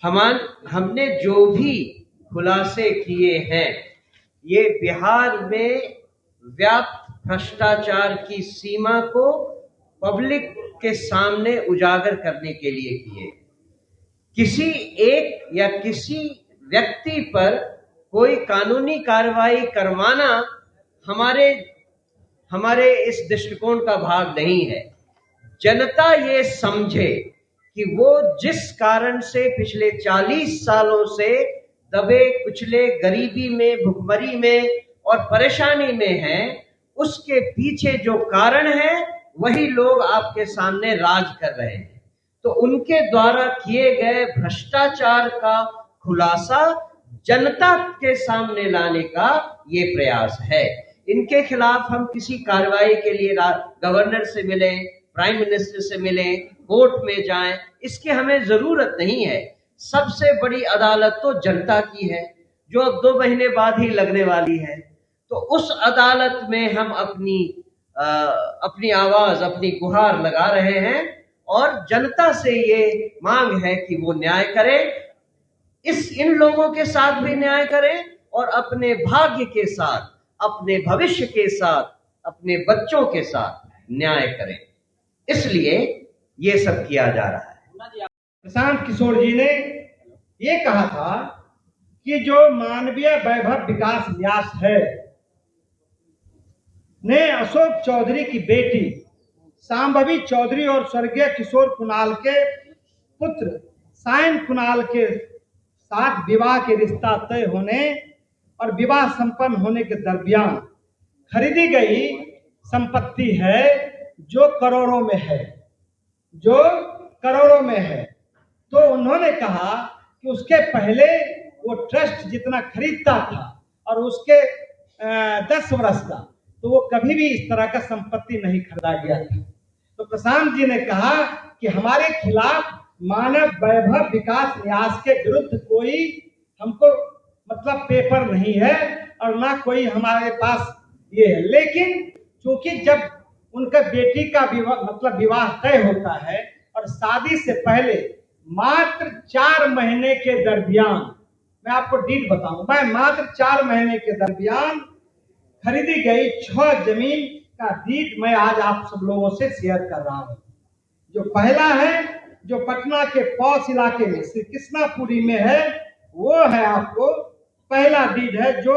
हमने जो भी खुलासे किए हैं ये बिहार में व्याप्त भ्रष्टाचार की सीमा को पब्लिक के सामने उजागर करने के लिए किए। किसी एक या किसी व्यक्ति पर कोई कानूनी कार्रवाई करवाना हमारे हमारे इस दृष्टिकोण का भाग नहीं है। जनता ये समझे कि वो जिस कारण से पिछले 40 सालों से दबे कुचले गरीबी में, भुखमरी में और परेशानी में हैं, उसके पीछे जो कारण है वही लोग आपके सामने राज कर रहे हैं। तो उनके द्वारा किए गए भ्रष्टाचार का खुलासा जनता के सामने लाने का ये प्रयास है। इनके खिलाफ हम किसी कार्रवाई के लिए गवर्नर से मिलें, प्राइम मिनिस्टर से मिलें, कोर्ट में जाएं, इसकी हमें जरूरत नहीं है। सबसे बड़ी अदालत तो जनता की है, जो अब 2 महीने बाद ही लगने वाली है। तो उस अदालत में हम अपनी आवाज, अपनी गुहार लगा रहे हैं और जनता से ये मांग है कि वो न्याय करें, इन लोगों के साथ भी न्याय करें और अपने भाग्य के साथ, अपने भविष्य के साथ, अपने बच्चों के साथ न्याय करें। इसलिए ये सब किया जा रहा है। प्रशांत किशोर जी ने ये कहा था कि जो मानवीय वैभव विकास न्यास है ने अशोक चौधरी की बेटी सांभवी चौधरी और स्वर्गीय किशोर कुणाल के पुत्र सायन कुणाल के साथ विवाह के रिश्ता तय होने और विवाह संपन्न होने के दरमियान खरीदी गई संपत्ति है जो करोड़ों में है, तो उन्होंने कहा कि उसके पहले वो ट्रस्ट जितना खरीदता था और उसके 10 वर्ष का, तो वो कभी भी इस तरह का संपत्ति नहीं खरीदा गया था। तो प्रशांत जी ने कहा कि हमारे खिलाफ मानव वैभव विकास न्यास के विरुद्ध कोई हमको पेपर नहीं है और ना कोई हमारे पास ये है, लेकिन चूंकि जब उनका बेटी का विवाह तय होता है और शादी से पहले मात्र 4 महीने के दरमियान, मैं आपको डीट बताऊं, मात्र 4 महीने के दरमियान खरीदी गई 6 जमीन का डीट मैं आज आप सब लोगों से शेयर कर रहा हूं। जो पहला है, जो पटना के पौष इलाके में श्री कृष्णापुरी में है, वो है आपको पहला डीड है जो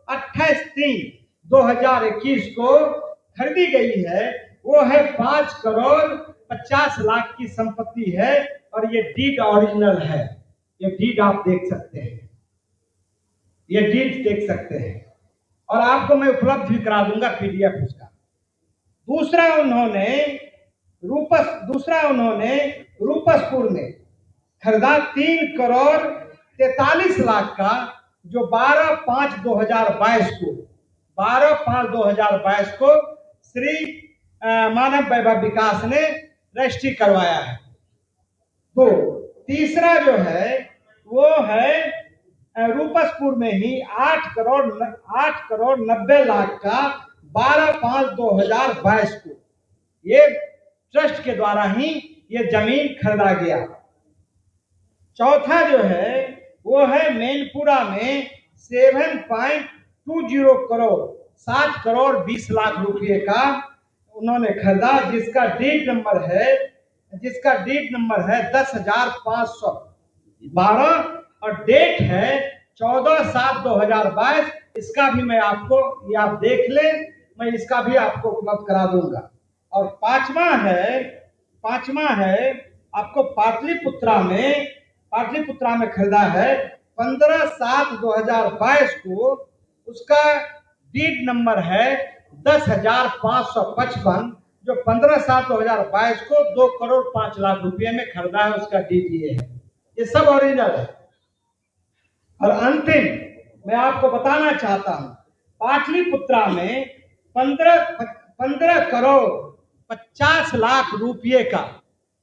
28/3/2021 को खरीदी गई है। वो है 5 करोड़ 50 लाख की संपत्ति है और ये डीड ओरिजिनल है। ये डीड आप देख सकते हैं, ये डीड देख सकते हैं और आपको मैं उपलब्ध भी करा दूंगा PDF उसका। दूसरा उन्होंने रूपसपुर में खरीदा 3 करोड़ 43 लाख का, जो 12/5/2022 को श्री मानव वैभव विकास ने रजिस्ट्री करवाया है। तो तीसरा जो है वो है रूपसपुर में ही 8 करोड़ 90 लाख का 12/5/2022 को, ये ट्रस्ट के द्वारा ही ये जमीन खरीदा गया। चौथा जो है वो है मैनपुरा में 7.20 करोड़ 7 करोड़ 20 लाख रुपए का उन्होंने खरीदा, जिसका डीड नंबर है 10,512 और डेट है 14/7/2022। इसका भी मैं आपको, ये आप देख लें, मैं इसका भी आपको उपलब्ध करा दूंगा। और पांचवा है आपको पाटलिपुत्रा में खरीदा है 15/7/2022 को, उसका डीड नंबर है 10,555, जो 15/7/2022 को 2 करोड़ 5 लाख रुपए में खरीदा है, उसका डीड ये है। ये सब ओरिजिनल है। और अंतिम मैं आपको बताना चाहता हूं, पाटलिपुत्रा में 15 करोड़ 50 लाख रुपए का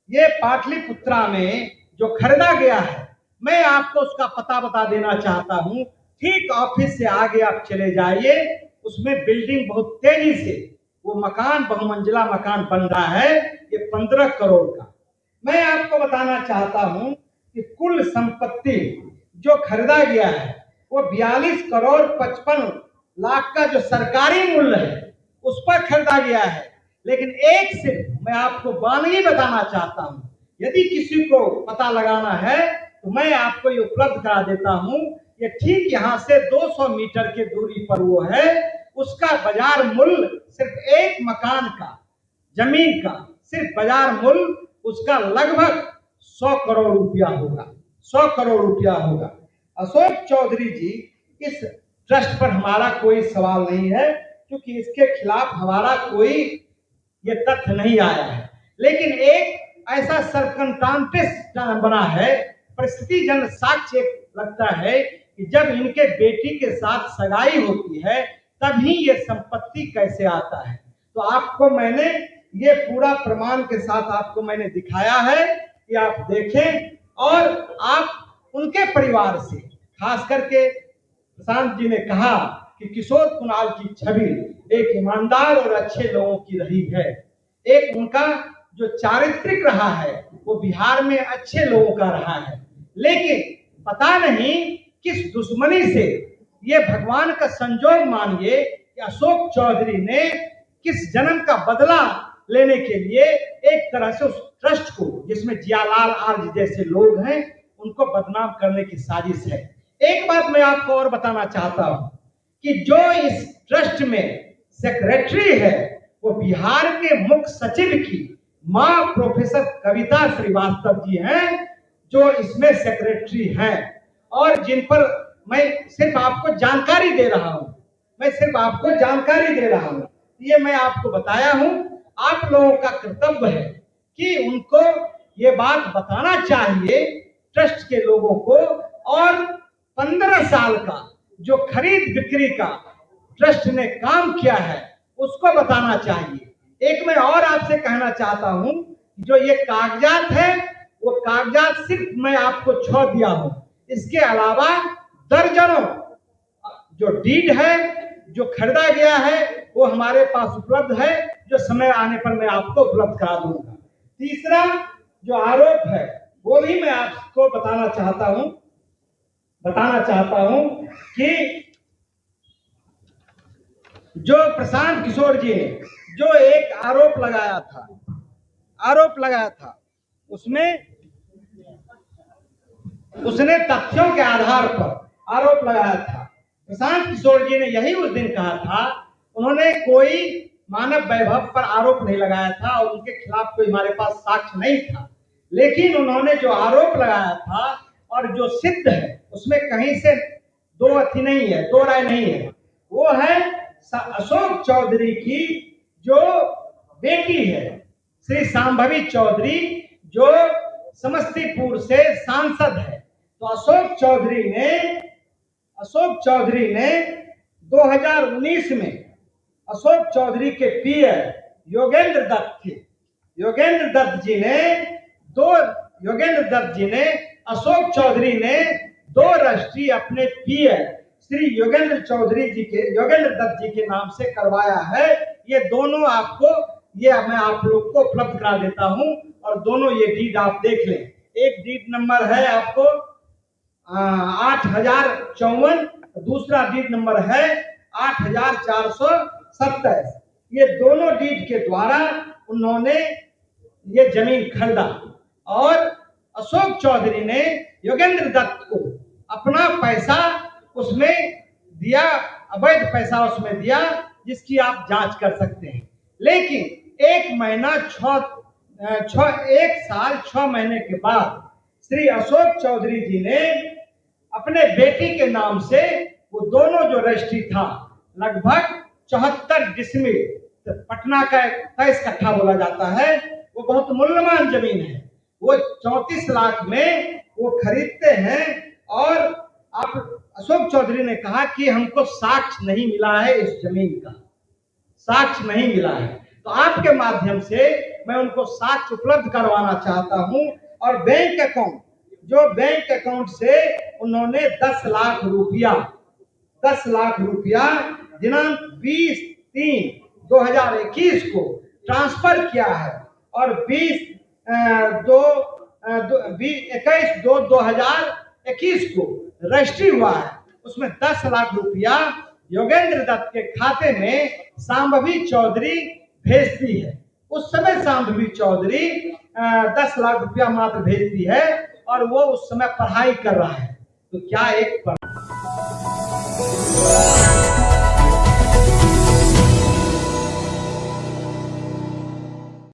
ये पाटलिपुत्रा में जो खरीदा गया है, मैं आपको उसका पता बता देना चाहता हूं। ठीक ऑफिस से आगे आप चले जाइए, उसमें बिल्डिंग बहुत तेजी से वो मकान, बहुमंजिला मकान बन रहा है, ये 15 करोड़ का। मैं आपको बताना चाहता हूं कि कुल संपत्ति जो खरीदा गया है वो 42 करोड़ 55 लाख का जो सरकारी मूल्य है उस पर खरीदा गया है। लेकिन एक सिर्फ मैं आपको वानगी बताना चाहता हूं, यदि किसी को पता लगाना है तो मैं आपको ये उपलब्ध करा देता हूं। ये ठीक यहाँ से 200 मीटर की दूरी पर वो है। उसका बाजार मूल्य सिर्फ एक मकान का, जमीन का सिर्फ बाजार मूल्य उसका लगभग 100 करोड़ रुपया होगा, 100 करोड़ रुपया होगा। अशोक चौधरी जी, इस ट्रस्ट पर हमारा कोई सवाल नहीं है क्योंकि इसके खिलाफ हमारा कोई ये तथ्य नहीं आया है। लेकिन एक ऐसा सरकमस्टांसेस बना है, परिस्थिति जन साक्ष्य लगता है कि जब इनके बेटी के साथ सगाई होती है तभी ये संपत्ति कैसे आता है। तो आपको मैंने ये पूरा प्रमाण के साथ आपको मैंने दिखाया है कि आप देखें और आप उनके परिवार से, खास करके प्रशांत जी ने कहा कि किशोर कुणाल की छवि एक ईमानदार और अच्छे लोगों की रही है। एक उनका जो चारित्रिक रहा है वो बिहार में अच्छे लोगों का रहा है। लेकिन पता नहीं किस दुश्मनी से, ये भगवान का संजोग मानिए कि अशोक चौधरी ने किस जन्म का बदला लेने के लिए एक तरह से उस ट्रस्ट को, जिसमें जियालाल आर्य जैसे लोग हैं, उनको बदनाम करने की साजिश है। एक बात मैं आपको और बताना चाहता हूं कि जो इस ट्रस्ट में सेक्रेटरी है वो बिहार के मुख्य सचिव की मां प्रोफेसर कविता श्रीवास्तव जी हैं, जो इसमें सेक्रेटरी हैं और जिन पर मैं सिर्फ आपको जानकारी दे रहा हूं, मैं सिर्फ आपको जानकारी दे रहा हूं। ये मैं आपको बताया हूं। आप लोगों का कर्तव्य है कि उनको ये बात बताना चाहिए ट्रस्ट के लोगों को, और 15 साल का जो खरीद बिक्री का ट्रस्ट ने काम किया है उसको बताना चाहिए। एक मैं और आपसे कहना चाहता हूं, जो ये कागजात है वो कागजात सिर्फ मैं आपको 6 दिया हूं, इसके अलावा दर्जनों जो डीड है, जो खरीदा गया है, वो हमारे पास उपलब्ध है, जो समय आने पर मैं आपको उपलब्ध करा दूंगा। तीसरा जो आरोप है वो भी मैं आपको बताना चाहता हूं कि जो प्रशांत किशोर जी ने जो एक आरोप लगाया था, उसमें उसने तथ्यों के आधार पर आरोप लगाया था। प्रशांत किशोर जी ने यही उस दिन कहा था, उन्होंने कोई मानव वैभव पर आरोप नहीं लगाया था और उनके खिलाफ कोई हमारे पास साक्ष्य नहीं था। लेकिन उन्होंने जो आरोप लगाया था और जो सिद्ध है उसमें कहीं से दो राय नहीं है। वो है अशोक चौधरी की जो बेटी है श्री शांभवी चौधरी, जो समस्तीपुर से सांसद है। तो अशोक चौधरी ने 2019 में अशोक चौधरी के पीए योगेंद्र दत्त जी ने अशोक चौधरी ने 2 रजिस्ट्री अपने पीए श्री योगेंद्र दत्त जी के नाम से करवाया है। ये दोनों आपको, ये मैं आप लोग को उपलब्ध करा देता हूं और दोनों ये डीड आप देख लें। एक डीड नंबर है आपको 8054, दूसरा डीड नंबर है 8427। ये दोनों डीड के द्वारा उन्होंने ये जमीन खरीदा और अशोक चौधरी ने योगेंद्र दत्त को अपना पैसा उसमें दिया, अवैध पैसा उसमें दिया, जिसकी आप जांच कर सकते हैं। लेकिन 1 साल 6 महीने के बाद श्री अशोक चौधरी जी ने अपने बेटी के नाम से वो दोनों जो रजिस्ट्री था, लगभग 74 डिसमिल, पटना का 23 कट्ठा बोला जाता है, वो बहुत मूल्यवान जमीन है, वो 34 लाख में वो खरीदते हैं। और आप अशोक चौधरी ने कहा कि हमको साक्ष्य नहीं मिला है, इस जमीन का साक्ष्य नहीं मिला है। तो आपके माध्यम से मैं उनको साक्ष्य उपलब्ध करवाना चाहता हूं। और बैंक अकाउंट से उन्होंने 10 लाख रुपया दिनांक 20/3/2021 को ट्रांसफर किया है और 20/2 21/2/2021 को रजिस्ट्री हुआ है। उसमें 10 लाख रुपया योगेंद्र दत्त के खाते में शांभवी चौधरी भेजती है। उस समय शांभवी चौधरी 10 लाख रुपया मात्र भेजती है और वो उस समय पढ़ाई कर रहा है। तो क्या एक